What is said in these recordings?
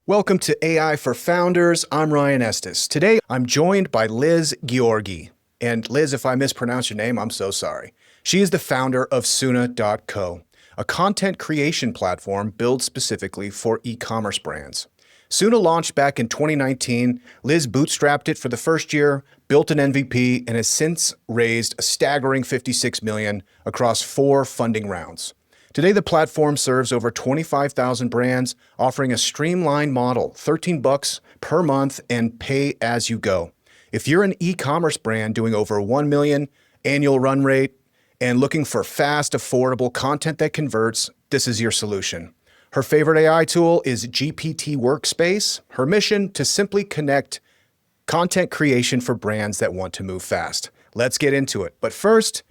Welcome to AI for Founders. I'm Ryan Estes. Today, I'm joined by Liz Giorgi. And Liz, if I mispronounce your name, I'm so sorry. She is the founder of soona.co, a content creation platform built specifically for e-commerce brands. Soona launched back in 2019. Liz bootstrapped it for the first year, built an MVP, and has since raised a staggering $56 million across 4 funding rounds. Today, the platform serves over 25,000 brands, offering a streamlined model, $13 per month, and pay as you go. If you're an e-commerce brand doing over 1 million annual run rate and looking for fast, affordable content that converts, this is your solution. Her favorite AI tool is GPT Workspace. Her mission to simply connect content creation for brands that want to move fast. Let's get into it. But first,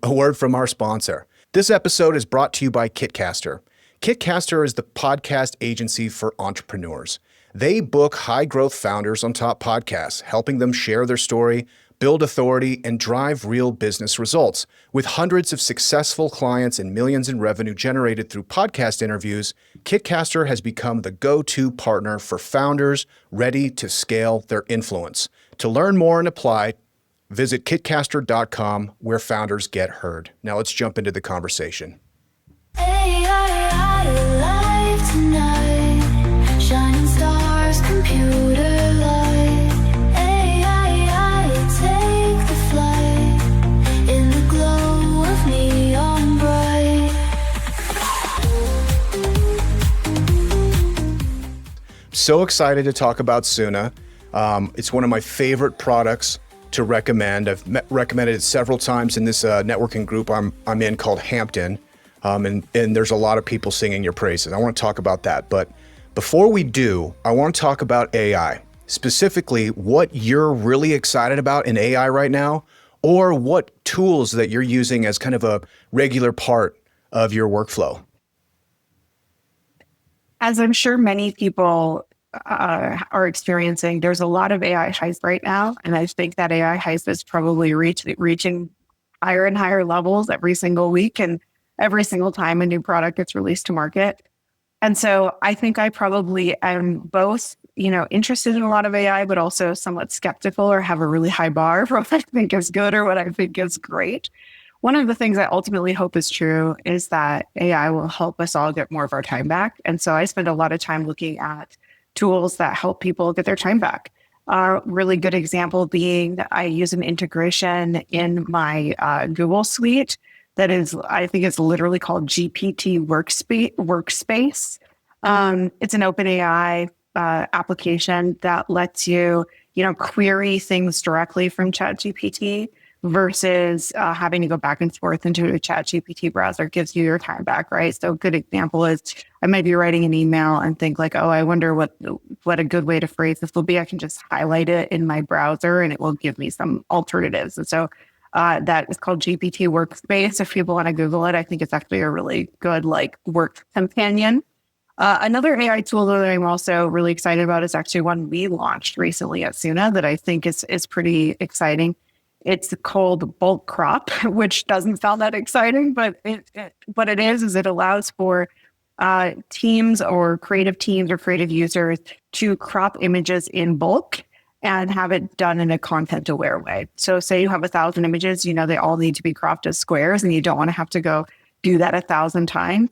a word from our sponsor. This episode is brought to you by Kitcaster. Kitcaster is the podcast agency for entrepreneurs. They book high-growth founders on top podcasts, helping them share their story, build authority, and drive real business results. With hundreds of successful clients and millions in revenue generated through podcast interviews, Kitcaster has become the go-to partner for founders ready to scale their influence. To learn more and apply, visit kitcaster.com, where founders get heard. Now let's jump into the conversation. Shining stars, computer light. Take the flight in the glow of neon bright. So excited to talk about Soona. It's one of my favorite products to recommend. I've recommended it several times in this networking group I'm in called Hampton, and there's a lot of people singing your praises. I want to talk about that, but before we do, I want to talk about AI, specifically what you're really excited about in AI right now, or what tools that you're using as kind of a regular part of your workflow. As I'm sure many people are experiencing, there's a lot of AI hype right now. And I think that AI hype is probably reaching higher and higher levels every single week and every single time a new product gets released to market. And so I think I probably am both, interested in a lot of AI, but also somewhat skeptical or have a really high bar for what I think is good or what I think is great. One of the things I ultimately hope is true is that AI will help us all get more of our time back. And so I spend a lot of time looking at tools that help people get their time back. A really good example being that I use an integration in my Google Suite that is, I think it's literally called GPT Workspace. It's an OpenAI application that lets you, query things directly from ChatGPT versus having to go back and forth into a ChatGPT browser. It gives you your time back, right? So a good example is I might be writing an email and think like, oh, I wonder what a good way to phrase this will be. I can just highlight it in my browser and it will give me some alternatives. And so that is called GPT Workspace. If people want to Google it, I think it's actually a really good work companion. Another AI tool that I'm also really excited about is actually one we launched recently at Soona that I think is pretty exciting. It's called bulk crop, which doesn't sound that exciting, but what it is it allows for teams or creative users to crop images in bulk and have it done in a content-aware way. So say you have 1,000 images, they all need to be cropped as squares, and you don't want to have to go do that 1,000 times.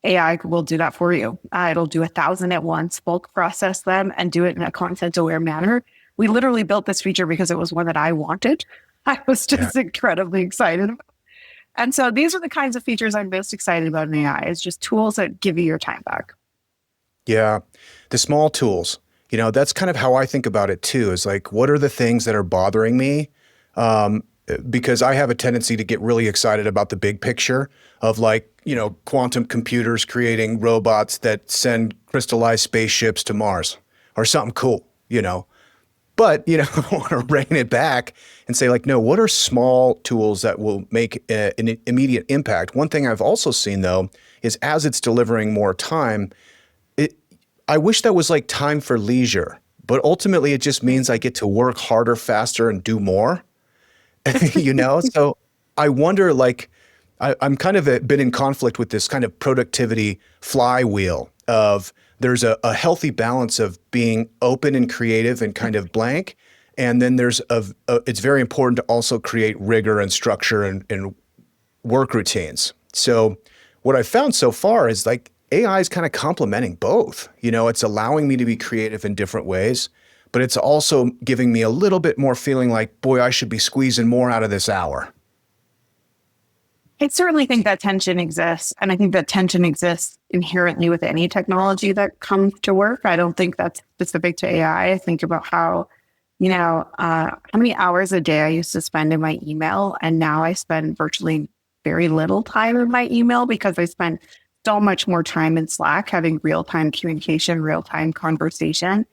AI will do that for you. It'll do 1,000 at once, bulk process them, and do it in a content-aware manner. We literally built this feature because it was one that I wanted. I was just incredibly excited about. And so these are the kinds of features I'm most excited about in AI, is just tools that give you your time back. Yeah, the small tools. That's kind of how I think about it too, is like, what are the things that are bothering me? Because I have a tendency to get really excited about the big picture of quantum computers creating robots that send crystallized spaceships to Mars or something cool, But, I want to rein it back and say no, what are small tools that will make an immediate impact? One thing I've also seen though, is as it's delivering more time, I wish that was time for leisure, but ultimately it just means I get to work harder, faster, and do more, So I wonder, I'm kind of been in conflict with this kind of productivity flywheel of there's a healthy balance of being open and creative and kind of blank. And then it's very important to also create rigor and structure and work routines. So what I've found so far is like AI is kind of complementing both. It's allowing me to be creative in different ways, but it's also giving me a little bit more feeling like, boy, I should be squeezing more out of this hour. I certainly think that tension exists. And I think that tension exists inherently with any technology that comes to work. I don't think that's specific to AI. I think about how many hours a day I used to spend in my email. And now I spend virtually very little time in my email because I spend so much more time in Slack having real-time communication, real-time conversation.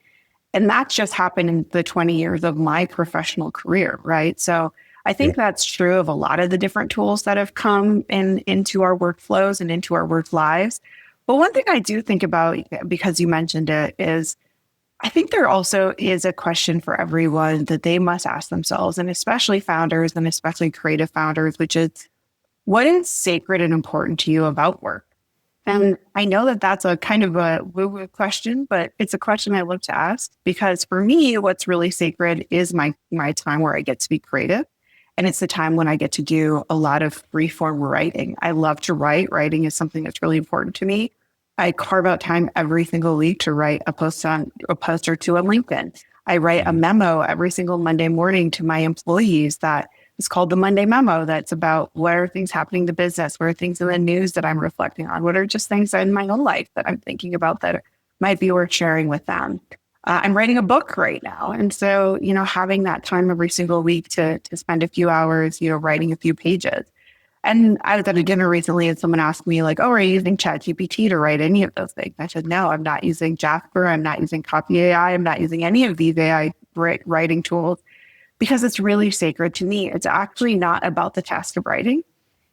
And that's just happened in the 20 years of my professional career, right? So I think that's true of a lot of the different tools that have come into our workflows and into our work lives. But one thing I do think about, because you mentioned it, is I think there also is a question for everyone that they must ask themselves, and especially founders and especially creative founders, which is, what is sacred and important to you about work? And I know that that's a kind of a woo-woo question, but it's a question I love to ask because for me, what's really sacred is my time where I get to be creative. And it's the time when I get to do a lot of free form writing. I love to write. Writing is something that's really important to me. I carve out time every single week to write a post or two on LinkedIn. I write a memo every single Monday morning to my employees that is called the Monday Memo. That's about what are things happening to business, what are things in the news that I'm reflecting on, what are just things in my own life that I'm thinking about that might be worth sharing with them. I'm writing a book right now. And so, having that time every single week to spend a few hours, writing a few pages. And I was at a dinner recently and someone asked me like, oh, are you using ChatGPT to write any of those things? I said, no, I'm not using Jasper. I'm not using Copy AI. I'm not using any of these AI writing tools because it's really sacred to me. It's actually not about the task of writing.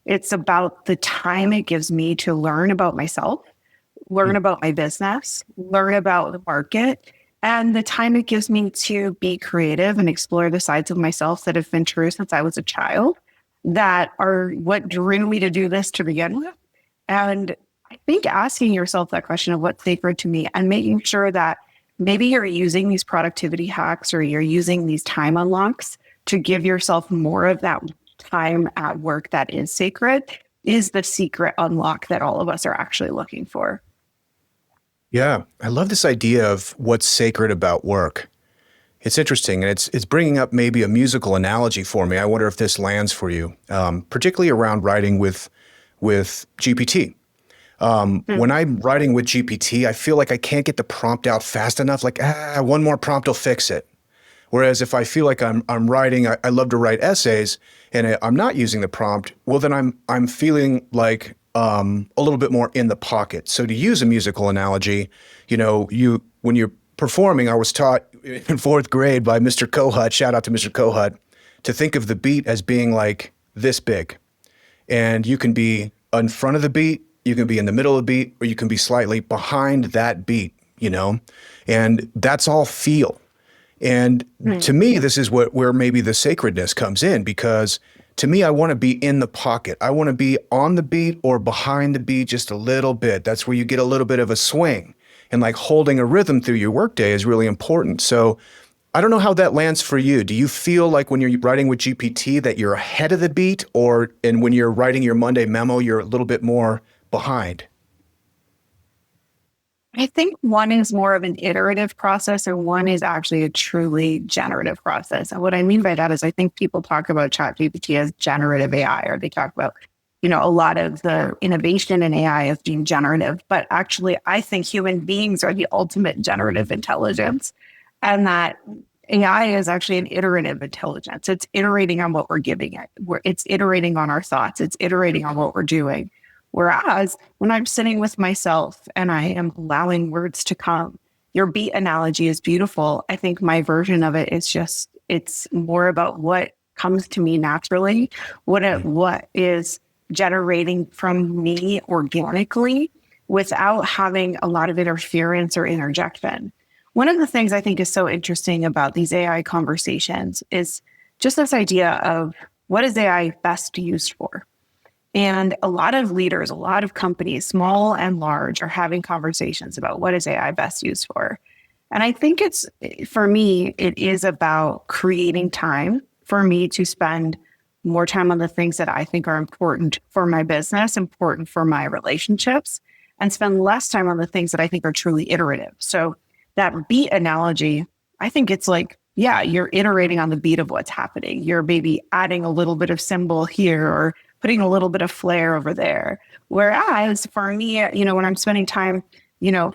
It's about the time it gives me to learn about myself, learn about my business, learn about the market, and the time it gives me to be creative and explore the sides of myself that have been true since I was a child, that are what drew me to do this to begin with. And I think asking yourself that question of what's sacred to me and making sure that maybe you're using these productivity hacks or you're using these time unlocks to give yourself more of that time at work that is sacred is the secret unlock that all of us are actually looking for. Yeah, I love this idea of what's sacred about work. It's interesting, and it's bringing up maybe a musical analogy for me. I wonder if this lands for you, particularly around writing with GPT. When I'm writing with GPT, I feel like I can't get the prompt out fast enough. Like, one more prompt will fix it. Whereas if I feel like I'm writing, I love to write essays, and I'm not using the prompt. Well, then I'm feeling like a little bit more in the pocket. So to use a musical analogy, when you're performing, I was taught in fourth grade by Mr. Kohut, shout out to Mr. Kohut, to think of the beat as being like this big. And you can be in front of the beat, you can be in the middle of the beat, or you can be slightly behind that beat, and that's all feel. And to me, this is where maybe the sacredness comes in, because to me, I want to be in the pocket. I want to be on the beat or behind the beat just a little bit. That's where you get a little bit of a swing. And like holding a rhythm through your workday is really important. So I don't know how that lands for you. Do you feel like when you're writing with GPT that you're ahead of the beat, and when you're writing your Monday memo, you're a little bit more behind? I think one is more of an iterative process and one is actually a truly generative process. And what I mean by that is I think people talk about ChatGPT as generative AI, or they talk about, a lot of the innovation in AI as being generative. But actually, I think human beings are the ultimate generative intelligence, and that AI is actually an iterative intelligence. It's iterating on what we're giving it. It's iterating on our thoughts. It's iterating on what we're doing. Whereas when I'm sitting with myself and I am allowing words to come, your beat analogy is beautiful. I think my version of it is just, it's more about what comes to me naturally, what is generating from me organically without having a lot of interference or interjection. One of the things I think is so interesting about these AI conversations is just this idea of what is AI best used for? And a lot of leaders, a lot of companies, small and large, are having conversations about what is AI best used for. And I think for me, it is about creating time for me to spend more time on the things that I think are important for my business, important for my relationships, and spend less time on the things that I think are truly iterative. So that beat analogy, I think it's like, yeah, you're iterating on the beat of what's happening. You're maybe adding a little bit of symbol here or putting a little bit of flair over there. Whereas for me, when I'm spending time,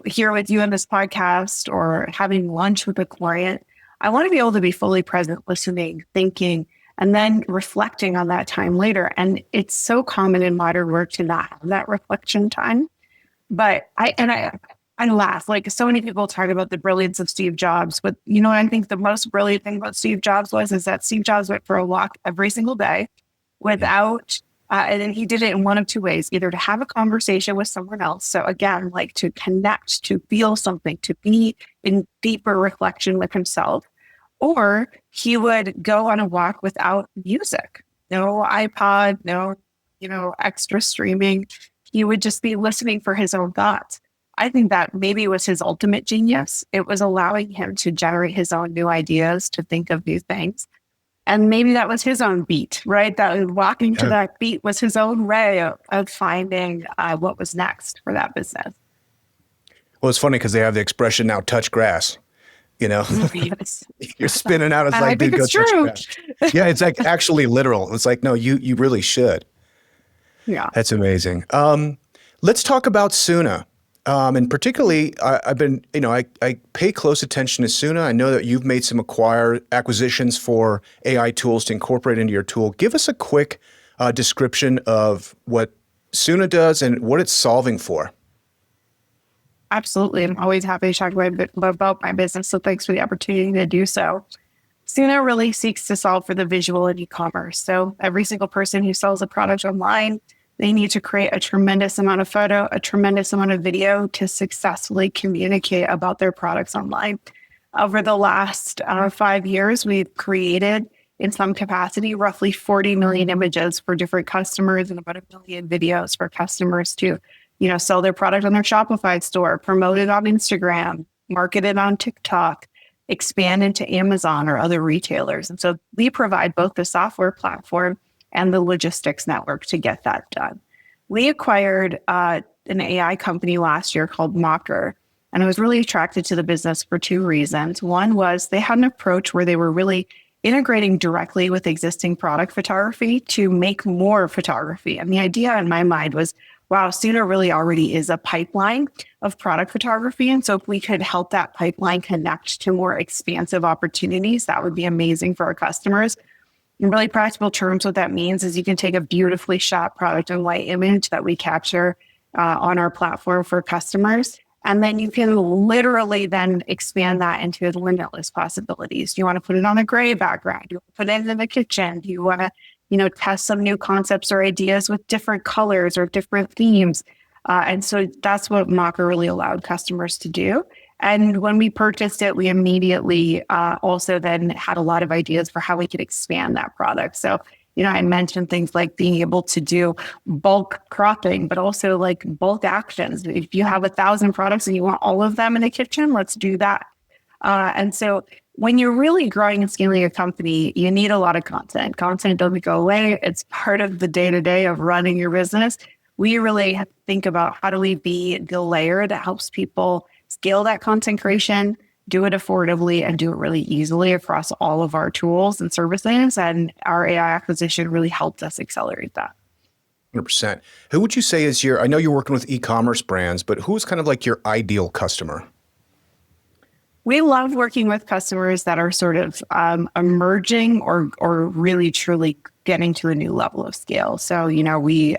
here with you in this podcast or having lunch with a client, I want to be able to be fully present, listening, thinking, and then reflecting on that time later. And it's so common in modern work to not have that reflection time. But I laugh, like so many people talk about the brilliance of Steve Jobs, but what I think the most brilliant thing about Steve Jobs is that Steve Jobs went for a walk every single day without, and then he did it in one of two ways, either to have a conversation with someone else. So again, like to connect, to feel something, to be in deeper reflection with himself, or he would go on a walk without music, no iPod, no, extra streaming. He would just be listening for his own thoughts. I think that maybe was his ultimate genius. It was allowing him to generate his own new ideas, to think of new things. And maybe that was his own beat, right? That walking to that beat was his own way of finding what was next for that business. Well, it's funny because they have the expression now, touch grass. Yes. You're spinning out. It's And like, I think dude, it's go touch true. grass. Yeah, it's like actually literal. It's like, no, you really should. Yeah. That's amazing. Let's talk about Soona. And particularly, I've been, I pay close attention to Soona. I know that you've made some acquisitions for AI tools to incorporate into your tool. Give us a quick description of what Soona does and what it's solving for. Absolutely. I'm always happy to talk about my business. So thanks for the opportunity to do so. Soona really seeks to solve for the visual in e-commerce. So every single person who sells a product online, they need to create a tremendous amount of photo, a tremendous amount of video to successfully communicate about their products online. Over the last 5 years, we've created, in some capacity, roughly 40 million images for different customers and about 1 million videos for customers to, sell their product on their Shopify store, promote it on Instagram, market it on TikTok, expand into Amazon or other retailers. And so we provide both the software platform and the logistics network to get that done. We acquired an AI company last year called Mocker, and I was really attracted to the business for two reasons. One was they had an approach where they were really integrating directly with existing product photography to make more photography. And the idea in my mind was, wow, Soona really already is a pipeline of product photography. And so if we could help that pipeline connect to more expansive opportunities, that would be amazing for our customers. In really practical terms, what that means is you can take a beautifully shot product and white image that we capture on our platform for customers. And then you can literally then expand that into limitless possibilities. Do you want to put it on a gray background? Do you want to put it in the kitchen? Do you want to, test some new concepts or ideas with different colors or different themes? And so that's what Mocker really allowed customers to do. And when we purchased it, we immediately also then had a lot of ideas for how we could expand that product. So, I mentioned things like being able to do bulk cropping, but also like bulk actions. If you have 1,000 products and you want all of them in the kitchen, let's do that. And so when you're really growing and scaling a company, you need a lot of content. Content doesn't go away. It's part of the day-to-day of running your business. We really have to think about how do we be the layer that helps people scale that content creation, do it affordably, and do it really easily across all of our tools and services. And our AI acquisition really helped us accelerate that. 100%. Who would you say is I know you're working with e-commerce brands, but who's kind of like your ideal customer? We love working with customers that are sort of emerging or really truly getting to a new level of scale. So, we,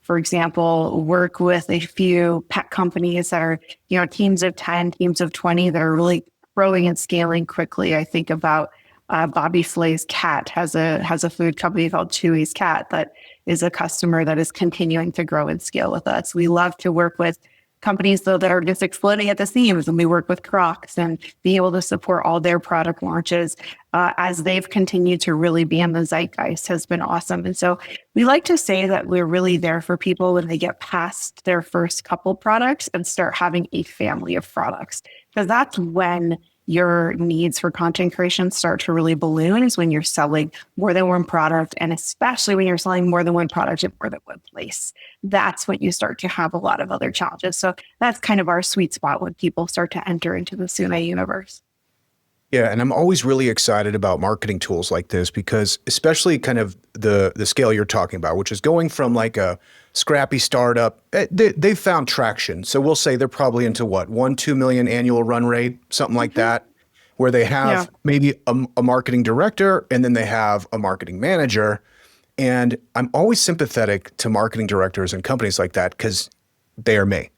for example, work with a few pet companies that are, teams of 10, teams of 20 that are really growing and scaling quickly. I think about Bobby Flay's cat has a food company called Chewy's Cat that is a customer that is continuing to grow and scale with us. We love to work with companies though that are just exploding at the seams, and we work with Crocs and being able to support all their product launches as they've continued to really be in the zeitgeist has been awesome. And so we like to say that we're really there for people when they get past their first couple products and start having a family of products, because that's when your needs for content creation start to really balloon, is when you're selling more than one product. And especially when you're selling more than one product in more than one place, that's when you start to have a lot of other challenges. So that's kind of our sweet spot when people start to enter into the soona universe. Yeah, and I'm always really excited about marketing tools like this because especially kind of the scale you're talking about, which is going from like a scrappy startup, they've found traction. So we'll say they're probably into what, 1-2 million annual run rate, something like that, where they have maybe a marketing director and then they have a marketing manager. And I'm always sympathetic to marketing directors and companies like that because they are me.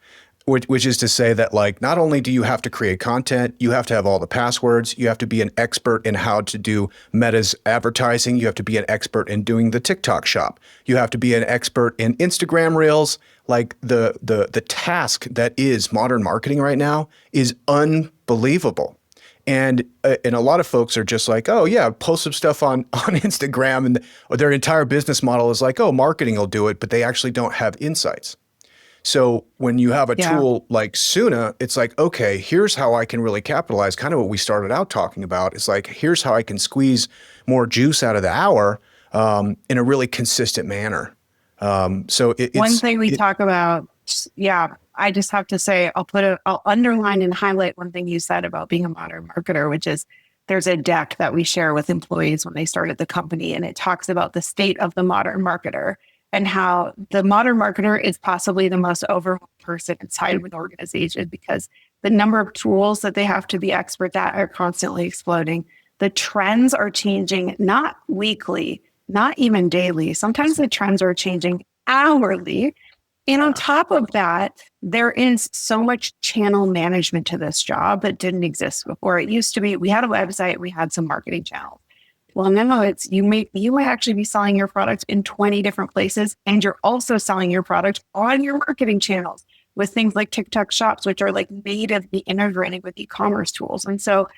Which is to say that, like, not only do you have to create content, you have to have all the passwords, you have to be an expert in how to do Meta's advertising, you have to be an expert in doing the TikTok shop, you have to be an expert in Instagram Reels. Like the task that is modern marketing right now is unbelievable. And a lot of folks are just like, oh yeah, post some stuff on Instagram, and or their entire business model is like, oh, marketing will do it, but they actually don't have insights. So when you have a tool like Soona, it's like, okay, here's how I can really capitalize. Kind of what we started out talking about. It's like, here's how I can squeeze more juice out of the hour in a really consistent manner. So one thing we talk about, I just have to say, I'll underline and highlight one thing you said about being a modern marketer, which is there's a deck that we share with employees when they started the company, and it talks about the state of the modern marketer, and how the modern marketer is possibly the most overwhelmed person inside of an organization because the number of tools that they have to be expert at are constantly exploding. The trends are changing, not weekly, not even daily. Sometimes the trends are changing hourly. And on top of that, there is so much channel management to this job that didn't exist before. It used to be, we had a website, we had some marketing channels. Well, now it's you might actually be selling your product in 20 different places, and you're also selling your product on your marketing channels with things like TikTok shops, which are like natively integrating with e-commerce tools. And so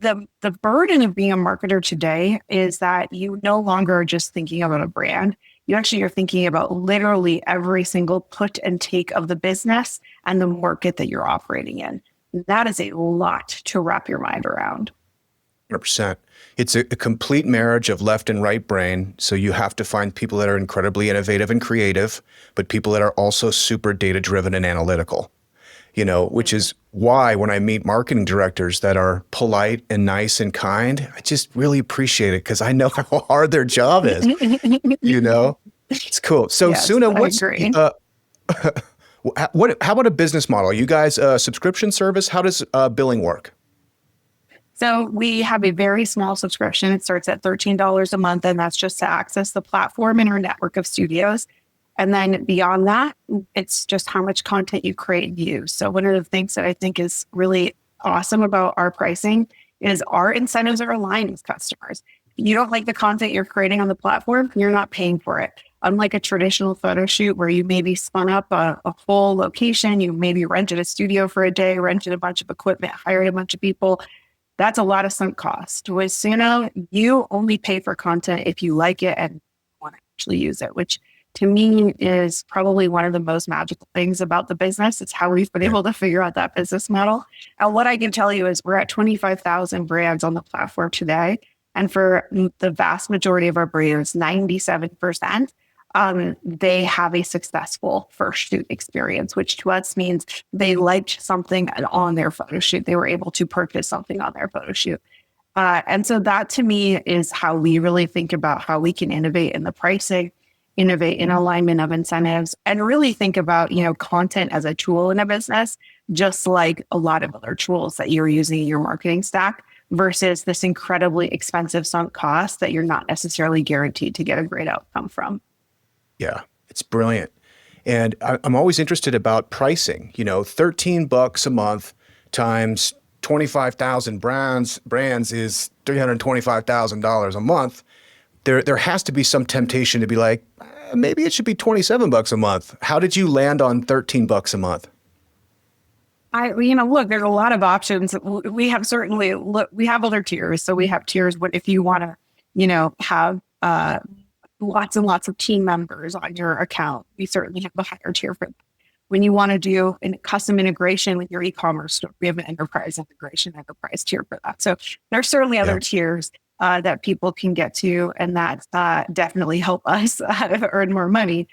the burden of being a marketer today is that you no longer are just thinking about a brand. You actually are thinking about literally every single put and take of the business and the market that you're operating in. That is a lot to wrap your mind around. 100%. It's a complete marriage of left and right brain. So you have to find people that are incredibly innovative and creative, but people that are also super data-driven and analytical, which is why when I meet marketing directors that are polite and nice and kind, I just really appreciate it because I know how hard their job is, It's cool. So yes, Soona, how about a business model? You guys a subscription service? How does billing work? So we have a very small subscription. It starts at $13 a month, and that's just to access the platform and our network of studios. And then beyond that, it's just how much content you create and use. So one of the things that I think is really awesome about our pricing is our incentives are aligned with customers. If you don't like the content you're creating on the platform, you're not paying for it. Unlike a traditional photo shoot where you maybe spun up a full location, you maybe rented a studio for a day, rented a bunch of equipment, hired a bunch of people. That's a lot of sunk cost. With Soona, you only pay for content if you like it and want to actually use it, which to me is probably one of the most magical things about the business. It's how we've been able to figure out that business model. And what I can tell you is we're at 25,000 brands on the platform today. And for the vast majority of our brands, 97%, they have a successful first shoot experience, which to us means they liked something on their photo shoot. They were able to purchase something on their photo shoot. And so that to me is how we really think about how we can innovate in the pricing, innovate in alignment of incentives, and really think about, content as a tool in a business, just like a lot of other tools that you're using in your marketing stack versus this incredibly expensive sunk cost that you're not necessarily guaranteed to get a great outcome from. Yeah, it's brilliant. And I'm always interested about pricing. $13 a month times 25,000 brands is $325,000 a month. There has to be some temptation to be like, maybe it should be $27 a month. How did you land on $13 a month? Look, there's a lot of options. We have we have other tiers. So we have tiers. What if you want to, have lots and lots of team members on your account? We certainly have a higher tier for that. When you want to do a custom integration with your e-commerce store, we have an enterprise tier for that. So there's certainly other tiers that people can get to, and that definitely help us earn more money.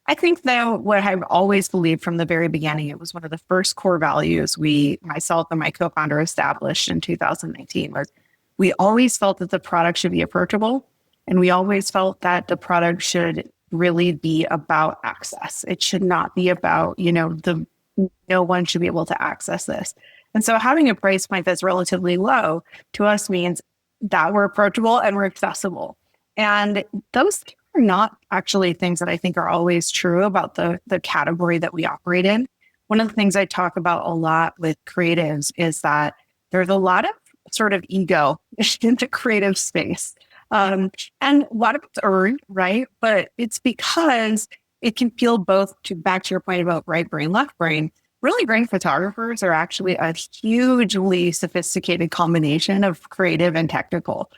I think, though, what I've always believed from the very beginning, it was one of the first core values myself and my co-founder established in 2019, was we always felt that the product should be approachable, and we always felt that the product should really be about access. It should not be about, no one should be able to access this. And so having a price point that's relatively low to us means that we're approachable and we're accessible. And those are not actually things that I think are always true about the category that we operate in. One of the things I talk about a lot with creatives is that there's a lot of sort of ego in the creative space. And a lot of it's earned, right? But it's because it can feel back to your point about right brain, left brain. Really great photographers are actually a hugely sophisticated combination of creative and technical.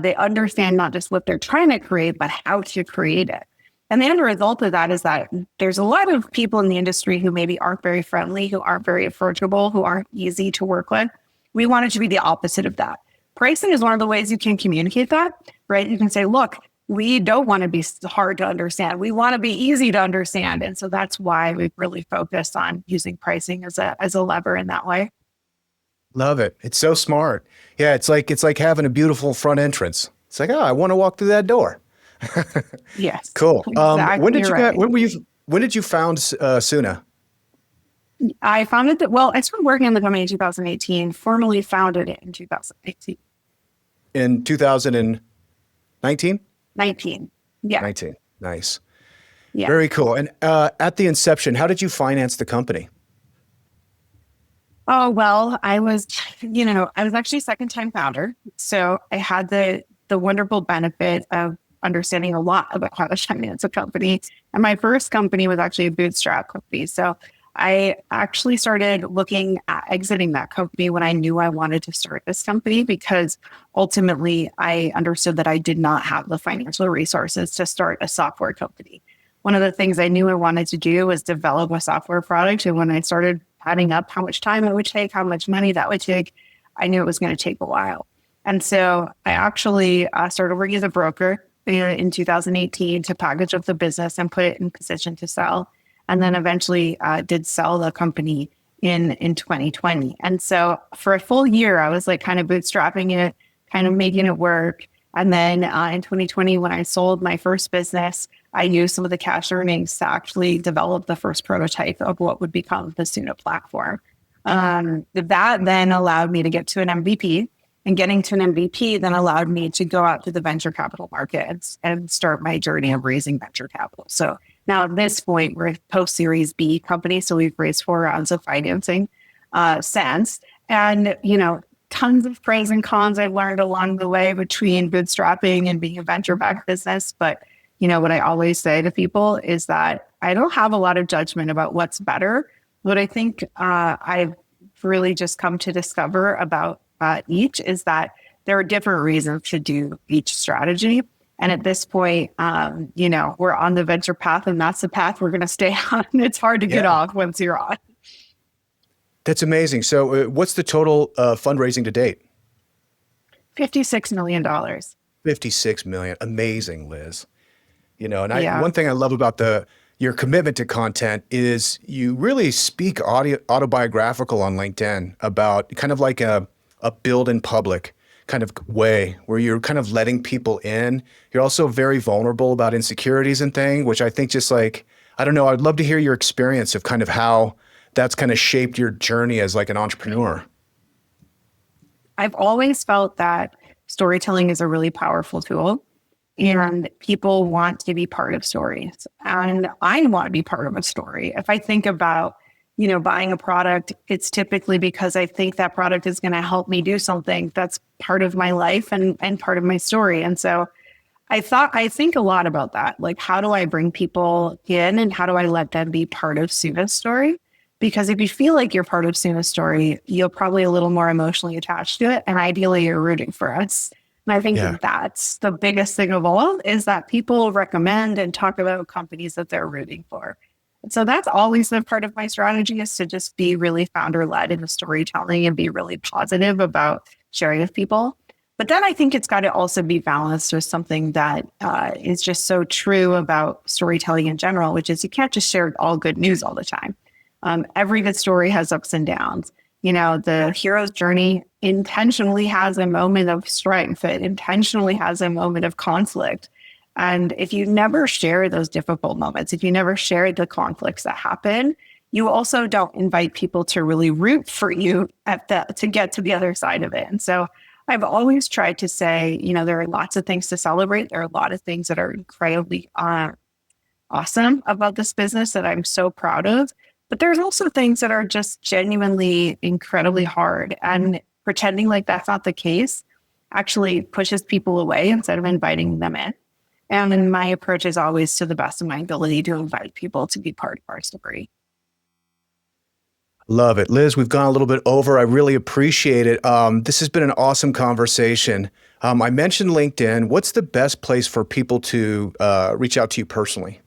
They understand not just what they're trying to create, but how to create it. And the end result of that is that there's a lot of people in the industry who maybe aren't very friendly, who aren't very approachable, who aren't easy to work with. We want it to be the opposite of that. Pricing is one of the ways you can communicate that, right? You can say, look, we don't want to be hard to understand. We want to be easy to understand. And so that's why we've really focused on using pricing as a lever in that way. Love it. It's so smart. Yeah, it's like having a beautiful front entrance. It's like, I want to walk through that door. Yes. Cool. Exactly. When did you found Soona? I founded I started working on the company in 2018, formally founded it in 2018. In 2019? 19. Yeah. 19. Nice. Yeah. Very cool. And at the inception, how did you finance the company? Oh, well, I was actually a second-time founder. So I had the wonderful benefit of understanding a lot about how to finance a company. And my first company was actually a bootstrap company. So I actually started looking at exiting that company when I knew I wanted to start this company, because ultimately I understood that I did not have the financial resources to start a software company. One of the things I knew I wanted to do was develop a software product. And when I started adding up how much time it would take, how much money that would take, I knew it was going to take a while. And so I actually started working as a broker in 2018 to package up the business and put it in position to sell. And then eventually did sell the company in 2020. And so for a full year, I was like kind of bootstrapping it, kind of making it work. And then in 2020, when I sold my first business, I used some of the cash earnings to actually develop the first prototype of what would become the Soona platform. That then allowed me to get to an MVP. And getting to an MVP then allowed me to go out to the venture capital markets and start my journey of raising venture capital. So now at this point, we're a post-Series B company. So we've raised 4 rounds of financing since. And, tons of pros and cons I've learned along the way between bootstrapping and being a venture-backed business. But, what I always say to people is that I don't have a lot of judgment about what's better. What I think I've really just come to discover about each is that there are different reasons to do each strategy. And at this point, we're on the venture path, and that's the path we're going to stay on. It's hard to get off once you're on. That's amazing. So what's the total fundraising to date? $56 million. $56 million. Amazing, Liz. One thing I love about your commitment to content is you really speak autobiographical on LinkedIn about kind of like a build in public kind of way where you're kind of letting people in. You're also very vulnerable about insecurities and things, which I think just like, I don't know, I'd love to hear your experience of kind of how that's kind of shaped your journey as like an entrepreneur. I've always felt that storytelling is a really powerful tool, and people want to be part of stories. And I want to be part of a story. If I think about buying a product, it's typically because I think that product is going to help me do something that's part of my life and part of my story. And so I think a lot about that. Like, how do I bring people in and how do I let them be part of Soona's story? Because if you feel like you're part of Soona's story, you're probably a little more emotionally attached to it. And ideally, you're rooting for us. And I think Yeah. that's the biggest thing of all, is that people recommend and talk about companies that they're rooting for. And so that's always been part of my strategy, is to just be really founder-led in the storytelling and be really positive about sharing with people. But then I think it's got to also be balanced with something that is just so true about storytelling in general, which is you can't just share all good news all the time. Every good story has ups and downs. The hero's journey intentionally has a moment of strength. It intentionally has a moment of conflict. And if you never share those difficult moments, if you never share the conflicts that happen, you also don't invite people to really root for you to get to the other side of it. And so I've always tried to say, there are lots of things to celebrate. There are a lot of things that are incredibly awesome about this business that I'm so proud of. But there's also things that are just genuinely incredibly hard. And pretending like that's not the case actually pushes people away instead of inviting them in. And my approach is always, to the best of my ability, to invite people to be part of our story. Love it. Liz, we've gone a little bit over. I really appreciate it. This has been an awesome conversation. I mentioned LinkedIn. What's the best place for people to reach out to you personally?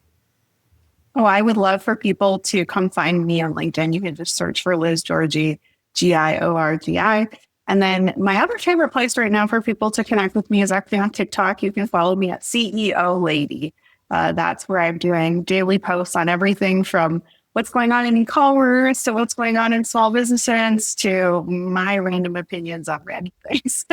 Oh, I would love for people to come find me on LinkedIn. You can just search for Liz Giorgi, Giorgi. And then my other favorite place right now for people to connect with me is actually on TikTok. You can follow me at CEO Lady. That's where I'm doing daily posts on everything from what's going on in e-commerce to what's going on in small businesses to my random opinions on random things.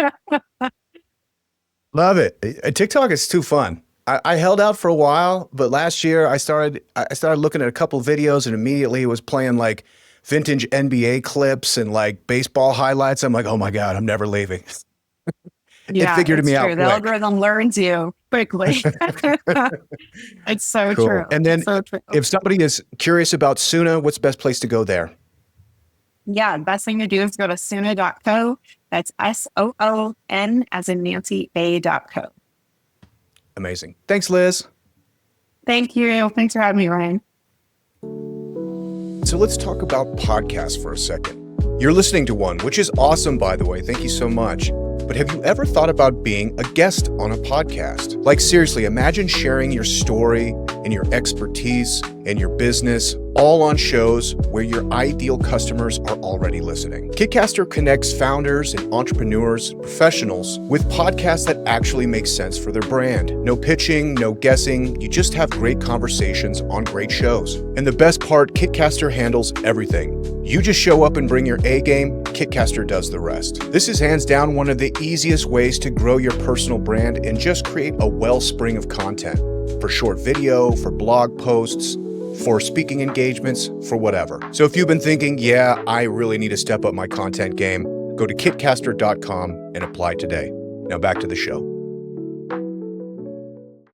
Love it. TikTok is too fun. I held out for a while, but last year I started looking at a couple videos, and immediately it was playing like vintage NBA clips and like baseball highlights. I'm like, oh my God, I'm never leaving. Yeah, it figured me out true. The quick. algorithm learns you quickly. It's so Cool. true. And then It's so true. if somebody is curious about Soona, what's the best place to go there? Yeah, the best thing to do is go to soona.co. That's SOON as in Nancy A.co. Amazing. Thanks, Liz. Thank you. Thanks for having me, Ryan. So let's talk about podcasts for a second. You're listening to one, which is awesome, by the way. Thank you so much. But have you ever thought about being a guest on a podcast? Like, seriously, imagine sharing your story and your expertise and your business all on shows where your ideal customers are already listening. Kitcaster connects founders and entrepreneurs, professionals, with podcasts that actually make sense for their brand. No pitching, no guessing. You just have great conversations on great shows. And the best part, Kitcaster handles everything. You just show up and bring your A game, Kitcaster does the rest. This is hands down one of the easiest ways to grow your personal brand and just create a wellspring of content for short video, for blog posts, for speaking engagements, for whatever. So if you've been thinking, yeah, I really need to step up my content game, go to kitcaster.com and apply today. Now back to the show.